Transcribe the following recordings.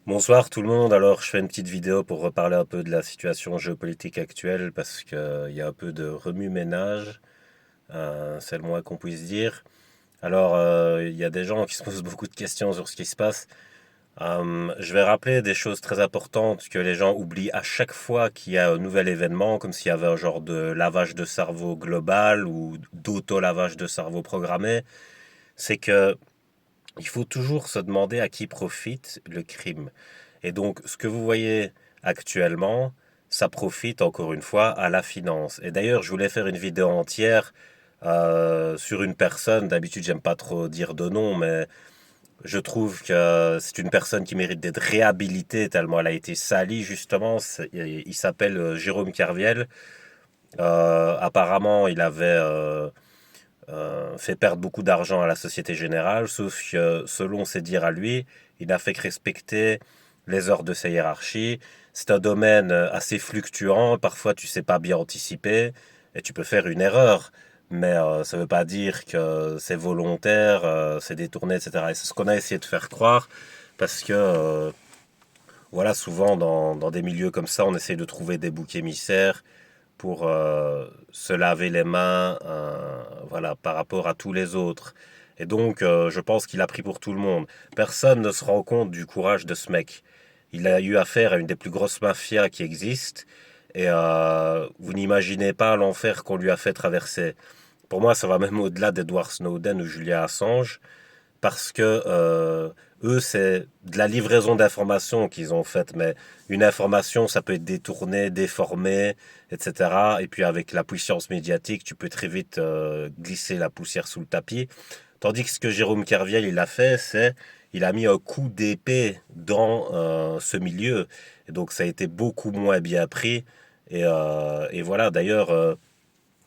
Bonsoir tout le monde. Alors, je fais une petite vidéo pour reparler un peu de la situation géopolitique actuelle parce qu'il y a un peu de remue-ménage, c'est le moins qu'on puisse dire. Alors, il y a des gens qui se posent beaucoup de questions sur ce qui se passe. Je vais rappeler des choses très importantes que les gens oublient à chaque fois qu'il y a un nouvel événement, comme s'il y avait un genre de lavage de cerveau global ou d'auto-lavage de cerveau programmé. C'est que il faut toujours se demander à qui profite le crime. Et donc, ce que vous voyez actuellement, ça profite encore une fois à la finance. Et d'ailleurs, je voulais faire une vidéo entière sur une personne. D'habitude, j'aime pas trop dire de nom, mais je trouve que c'est une personne qui mérite d'être réhabilitée tellement elle a été salie, justement. Il s'appelle Jérôme Kerviel. Apparemment, il avait fait perdre beaucoup d'argent à la Société Générale, sauf que, selon ses dires à lui, il n'a fait que respecter les ordres de sa hiérarchie. C'est un domaine assez fluctuant, parfois tu sais pas bien anticiper et tu peux faire une erreur, mais ça veut pas dire que c'est volontaire, c'est détourné, etc. Et c'est ce qu'on a essayé de faire croire, parce que voilà, souvent dans des milieux comme ça, on essaie de trouver des boucs émissaires pour se laver les mains, voilà, par rapport à tous les autres. Et donc, je pense qu'il a pris pour tout le monde. Personne ne se rend compte du courage de ce mec. Il a eu affaire à une des plus grosses mafias qui existent, et vous n'imaginez pas l'enfer qu'on lui a fait traverser. Pour moi, ça va même au-delà d'Edward Snowden ou Julian Assange, parce que eux, c'est de la livraison d'informations qu'ils ont faite, mais une information, ça peut être détourné, déformé, etc. Et puis avec la puissance médiatique, tu peux très vite glisser la poussière sous le tapis. Tandis que ce que Jérôme Kerviel, il a fait, c'est il a mis un coup d'épée dans ce milieu. Et donc ça a été beaucoup moins bien pris. Et voilà, d'ailleurs,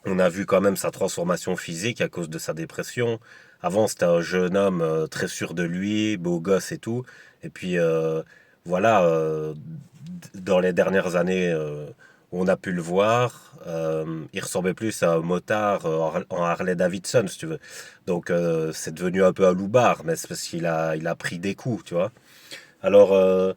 on a vu quand même sa transformation physique à cause de sa dépression. Avant, c'était un jeune homme très sûr de lui, beau gosse et tout. Et puis, voilà, dans les dernières années où on a pu le voir, il ressemblait plus à un motard en Harley Davidson, si tu veux. Donc, c'est devenu un peu un loupard, mais c'est parce il a pris des coups, tu vois. Alors,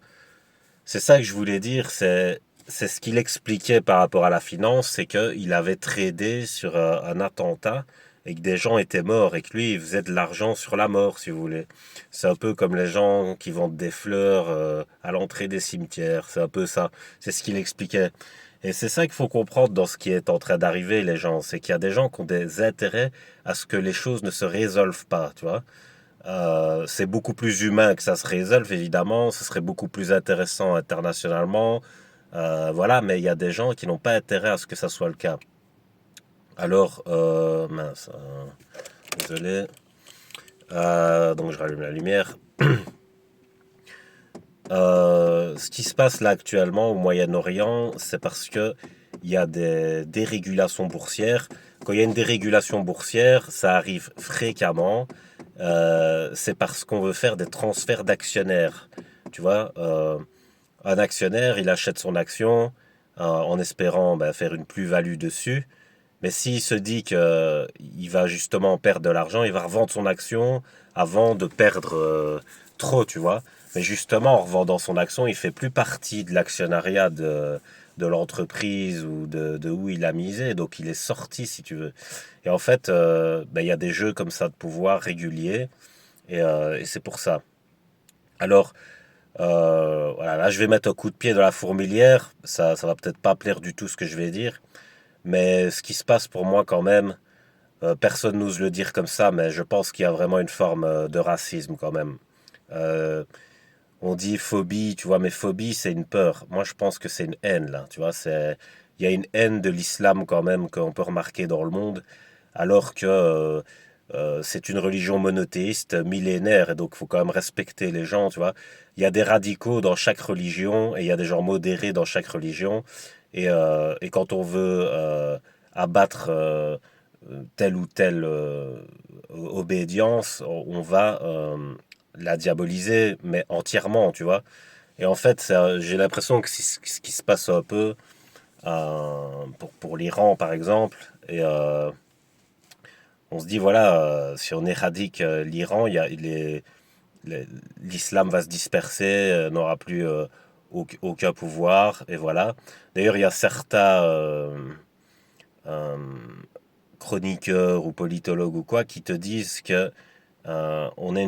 c'est ça que je voulais dire, c'est ce qu'il expliquait par rapport à la finance, c'est qu'il avait tradé sur un attentat et que des gens étaient morts et que lui, il faisait de l'argent sur la mort, si vous voulez. C'est un peu comme les gens qui vendent des fleurs à l'entrée des cimetières, c'est un peu ça. C'est ce qu'il expliquait. Et c'est ça qu'il faut comprendre dans ce qui est en train d'arriver, les gens. C'est qu'il y a des gens qui ont des intérêts à ce que les choses ne se résolvent pas, tu vois. C'est beaucoup plus humain que ça se résolve, évidemment. Ce serait beaucoup plus intéressant internationalement. Voilà, mais il y a des gens qui n'ont pas intérêt à ce que ça soit le cas. Alors, mince, désolé. Donc je rallume la lumière. Ce qui se passe là actuellement au Moyen-Orient, c'est parce que il y a des dérégulations boursières. Quand il y a une dérégulation boursière, ça arrive fréquemment. C'est parce qu'on veut faire des transferts d'actionnaires. Tu vois, un actionnaire, il achète son action en espérant ben, faire une plus-value dessus. Mais s'il se dit qu'il va justement perdre de l'argent, il va revendre son action avant de perdre trop, tu vois. Mais justement, en revendant son action, il fait plus partie de l'actionnariat de l'entreprise ou de où il a misé. Donc il est sorti, si tu veux. Et en fait, ben, il y a des jeux comme ça de pouvoir réguliers. Et c'est pour ça. Alors, voilà, là, je vais mettre un coup de pied dans la fourmilière. Ça va peut-être pas plaire du tout ce que je vais dire. Mais ce qui se passe pour moi quand même, personne n'ose le dire comme ça, mais je pense qu'il y a vraiment une forme de racisme quand même. Euh, on dit phobie, tu vois, mais phobie, c'est une peur. Moi, je pense que c'est une haine, là, tu vois. Il y a une haine de l'islam quand même qu'on peut remarquer dans le monde, alors que c'est une religion monothéiste, millénaire, et donc il faut quand même respecter les gens, tu vois. Il y a des radicaux dans chaque religion, et il y a des gens modérés dans chaque religion, et quand on veut abattre telle ou telle obédience, on va la diaboliser, mais entièrement, tu vois. Et en fait, j'ai l'impression que c'est ce qui se passe un peu pour l'Iran, par exemple. Et on se dit, voilà, si on éradique l'Iran, il y a l'islam va se disperser, n'aura plus aucun pouvoir, et voilà. D'ailleurs, il y a certains euh, chroniqueurs ou politologues ou quoi qui te disent que on est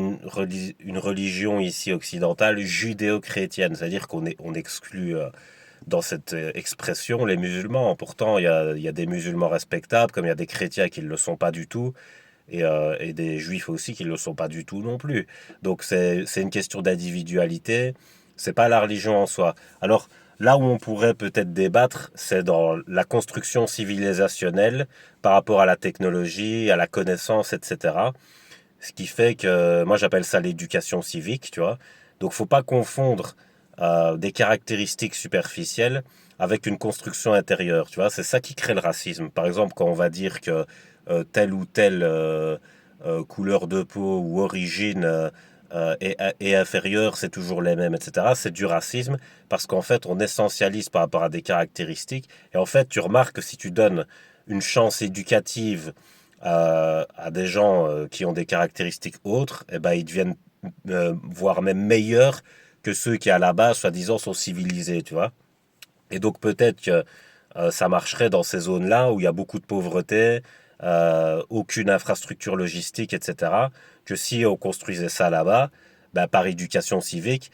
une religion ici occidentale judéo-chrétienne, c'est-à-dire on exclut dans cette expression les musulmans. Pourtant, il y a des musulmans respectables, comme il y a des chrétiens qui ne le sont pas du tout, et des juifs aussi qui ne le sont pas du tout non plus. Donc c'est une question d'individualité, c'est pas la religion en soi. Alors là où on pourrait peut-être débattre, c'est dans la construction civilisationnelle par rapport à la technologie, à la connaissance, etc. Ce qui fait que moi j'appelle ça l'éducation civique, tu vois. Donc faut pas confondre des caractéristiques superficielles avec une construction intérieure, tu vois. C'est ça qui crée le racisme. Par exemple, quand on va dire que telle ou telle couleur de peau ou origine est inférieure, c'est toujours les mêmes, etc. C'est du racisme parce qu'en fait on essentialise par rapport à des caractéristiques. Et en fait tu remarques que si tu donnes une chance éducative à des gens qui ont des caractéristiques autres, eh ben, ils deviennent voire même meilleurs que ceux qui à la base, soi-disant, sont civilisés, tu vois. Et donc peut-être que ça marcherait dans ces zones-là où il y a beaucoup de pauvreté, aucune infrastructure logistique, etc. Que si on construisait ça là-bas, ben, par éducation civique,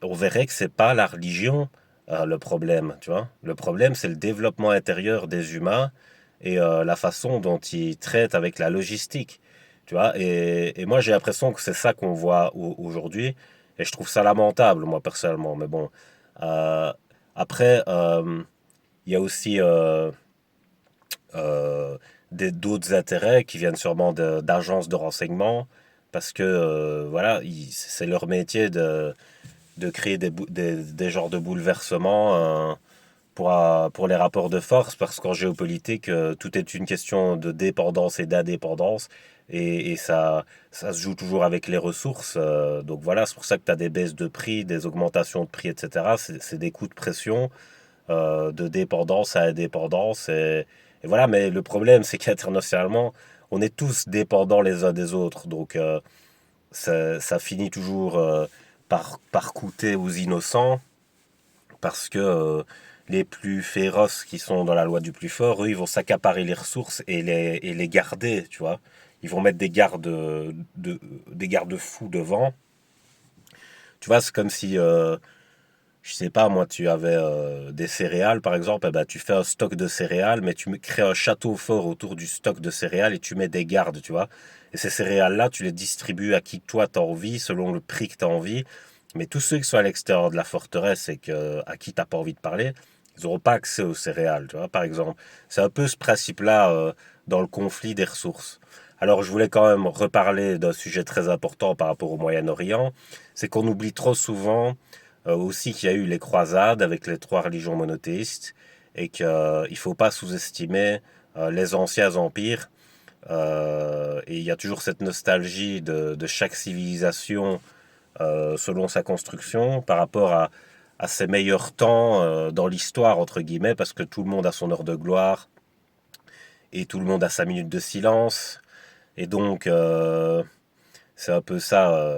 on verrait que c'est pas la religion le problème, tu vois. Le problème, c'est le développement intérieur des humains et la façon dont ils traitent avec la logistique, tu vois. Et moi, j'ai l'impression que c'est ça qu'on voit aujourd'hui, et je trouve ça lamentable, moi, personnellement. Mais bon, euh, après, il y a aussi euh, d'autres intérêts qui viennent sûrement d'agences de renseignement, parce que voilà, c'est leur métier de créer des genres de bouleversements pour les rapports de force, parce qu'en géopolitique, tout est une question de dépendance et d'indépendance, et ça se joue toujours avec les ressources. Donc voilà, c'est pour ça que tu as des baisses de prix, des augmentations de prix, etc. C'est des coups de pression de dépendance à indépendance. Et voilà, mais le problème, c'est qu'internationalement, on est tous dépendants les uns des autres. Donc ça finit toujours par coûter aux innocents, parce que les plus féroces qui sont dans la loi du plus fort, eux, ils vont s'accaparer les ressources et les garder, tu vois. Ils vont mettre des garde-fous devant. Tu vois, c'est comme si je sais pas, moi, tu avais des céréales, par exemple, eh ben, tu fais un stock de céréales, mais crées un château fort autour du stock de céréales et tu mets des gardes, tu vois. Et ces céréales-là, tu les distribues à qui toi t'as envie, selon le prix que t'as envie. Mais tous ceux qui sont à l'extérieur de la forteresse et à qui t'as pas envie de parler, ils n'auront pas accès aux céréales, tu vois, par exemple. C'est un peu ce principe-là dans le conflit des ressources. Alors, je voulais quand même reparler d'un sujet très important par rapport au Moyen-Orient, c'est qu'on oublie trop souvent aussi qu'il y a eu les croisades avec les trois religions monothéistes et qu'il ne faut pas sous-estimer les anciens empires. Et il y a toujours cette nostalgie de chaque civilisation selon sa construction par rapport à ses meilleurs temps dans l'histoire, entre guillemets, parce que tout le monde a son heure de gloire et tout le monde a sa minute de silence. Et donc, c'est un peu ça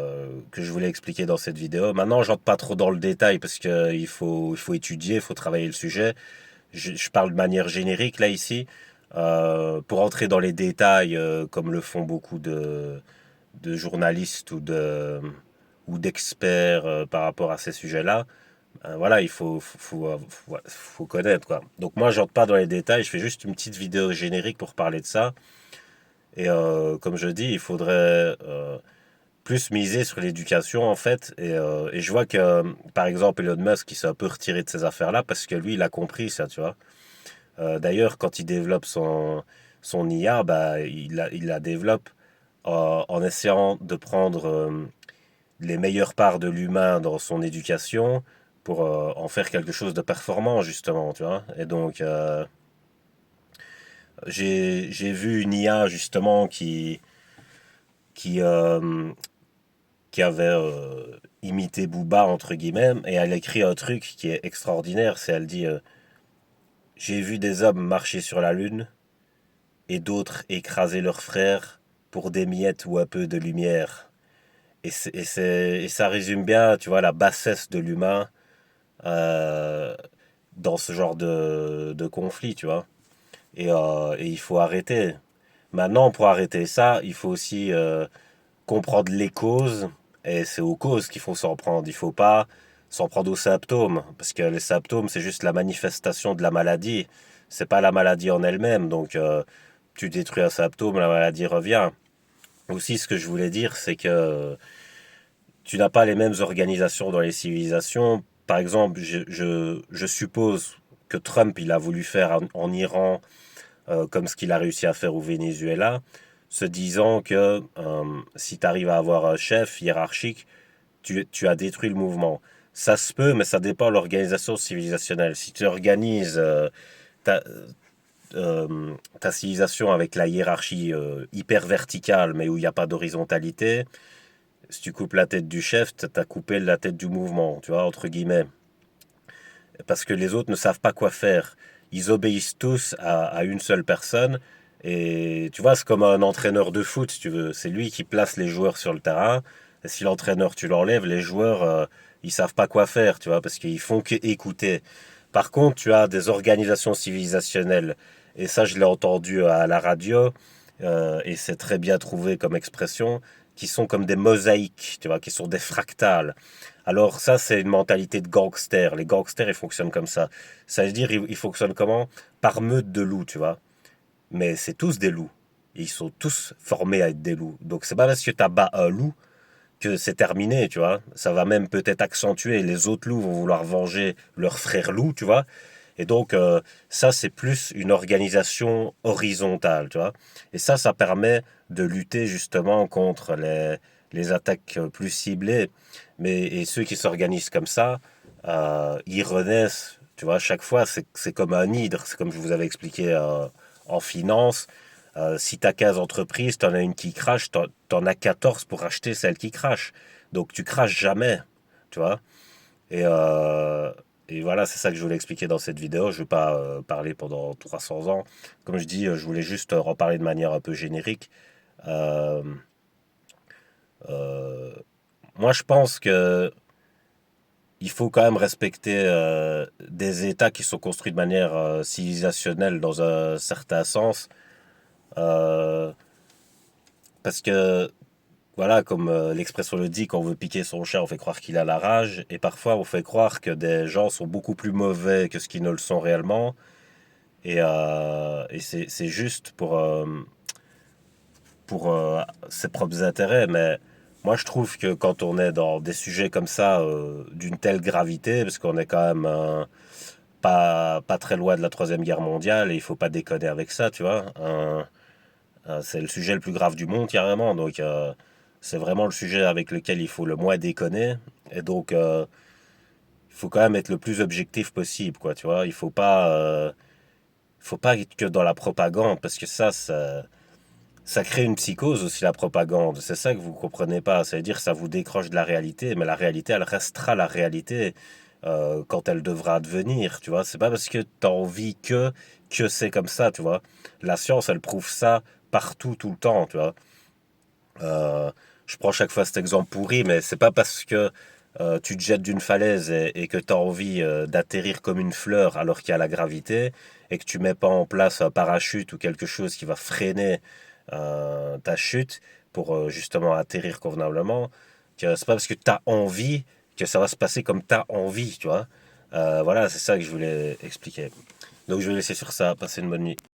que je voulais expliquer dans cette vidéo. Maintenant, j'entre pas trop dans le détail parce qu'il faut étudier, il faut travailler le sujet. Je parle de manière générique là ici. Pour entrer dans les détails, comme le font beaucoup de journalistes ou d'experts par rapport à ces sujets-là, voilà, faut connaître quoi. Donc moi, j'entre pas dans les détails, je fais juste une petite vidéo générique pour parler de ça. Et comme je dis, il faudrait plus miser sur l'éducation en fait. Et je vois que, par exemple, Elon Musk, il s'est un peu retiré de ces affaires-là parce que lui, il a compris ça, tu vois. D'ailleurs, quand il développe son IA, bah, il la développe en essayant de prendre les meilleures parts de l'humain dans son éducation pour en faire quelque chose de performant, justement, tu vois. Et donc, j'ai vu une IA, justement, qui, euh, qui avait imité Booba, entre guillemets, et elle écrit un truc qui est extraordinaire, c'est elle dit j'ai vu des hommes marcher sur la lune, et d'autres écraser leurs frères pour des miettes ou un peu de lumière. Et ça résume bien, tu vois, la bassesse de l'humain euh, dans ce genre de conflit, tu vois. Et il faut arrêter. Maintenant, pour arrêter ça, il faut aussi comprendre les causes. Et c'est aux causes qu'il faut s'en prendre. Il faut pas s'en prendre aux symptômes. Parce que les symptômes, c'est juste la manifestation de la maladie. C'est pas la maladie en elle-même. Donc, tu détruis un symptôme, la maladie revient. Aussi, ce que je voulais dire, c'est que tu n'as pas les mêmes organisations dans les civilisations. Par exemple, je suppose que Trump, il a voulu faire en Iran comme ce qu'il a réussi à faire au Venezuela, se disant que si tu arrives à avoir un chef hiérarchique, tu as détruit le mouvement. Ça se peut, mais ça dépend de l'organisation civilisationnelle. Si tu organises ta, ta civilisation avec la hiérarchie hyper verticale, mais où il n'y a pas d'horizontalité, si tu coupes la tête du chef, tu as coupé la tête du mouvement, tu vois, entre guillemets. Parce que les autres ne savent pas quoi faire. Ils obéissent tous à une seule personne. Et tu vois, c'est comme un entraîneur de foot, si tu veux. C'est lui qui place les joueurs sur le terrain. Et si l'entraîneur, tu l'enlèves, les joueurs, ils savent pas quoi faire, tu vois, parce qu'ils font que écouter. Par contre, tu as des organisations civilisationnelles. Et ça, je l'ai entendu à la radio, et c'est très bien trouvé comme expression, qui sont comme des mosaïques, tu vois, qui sont des fractales. Alors ça, c'est une mentalité de gangster. Les gangsters, ils fonctionnent comme ça. Ça veut dire, ils fonctionnent comment? Par meute de loups, tu vois. Mais c'est tous des loups. Ils sont tous formés à être des loups. Donc c'est pas parce que tu bats un loup que c'est terminé, tu vois. Ça va même peut-être accentuer. Les autres loups vont vouloir venger leur frère loup, tu vois. Et donc ça, c'est plus une organisation horizontale, tu vois. Et ça permet de lutter justement contre les attaques plus ciblées. Mais et ceux qui s'organisent comme ça, ils renaissent, tu vois. Chaque fois, c'est comme un hydre. C'est comme je vous avais expliqué en finance. Si tu as 15 entreprises, tu en as une qui crache, tu en as 14 pour acheter celle qui crache. Donc tu craches jamais, tu vois. Et, euh, et voilà, c'est ça que je voulais expliquer dans cette vidéo. Je ne vais pas parler pendant 300 ans. Comme je dis, je voulais juste en parler de manière un peu générique. Euh, euh, Moi, je pense que il faut quand même respecter des États qui sont construits de manière civilisationnelle dans un certain sens. Euh, Parce que voilà, comme l'expression le dit, quand on veut piquer son chat, on fait croire qu'il a la rage. Et parfois, on fait croire que des gens sont beaucoup plus mauvais que ce qu'ils ne le sont réellement. Et c'est juste pour ses propres intérêts. Mais moi, je trouve que quand on est dans des sujets comme ça, d'une telle gravité, parce qu'on est quand même pas très loin de la Troisième Guerre mondiale, et il faut pas déconner avec ça, tu vois. C'est le sujet le plus grave du monde, carrément. Donc, c'est vraiment le sujet avec lequel il faut le moins déconner. Et donc, il faut quand même être le plus objectif possible, quoi, tu vois. Il faut pas être que dans la propagande, parce que ça crée une psychose aussi, la propagande. C'est ça que vous comprenez pas. Ça veut dire que ça vous décroche de la réalité, mais la réalité, elle restera la réalité quand elle devra advenir, tu vois. C'est pas parce que tu as envie que c'est comme ça, tu vois. La science, elle prouve ça partout, tout le temps, tu vois. Euh, je prends chaque fois cet exemple pourri, mais c'est pas parce que tu te jettes d'une falaise et que tu as envie d'atterrir comme une fleur alors qu'il y a la gravité et que tu mets pas en place un parachute ou quelque chose qui va freiner ta chute pour justement atterrir convenablement, que c'est pas parce que tu as envie que ça va se passer comme tu as envie, tu vois. Voilà, c'est ça que je voulais expliquer. Donc je vais laisser sur ça, passer une bonne nuit.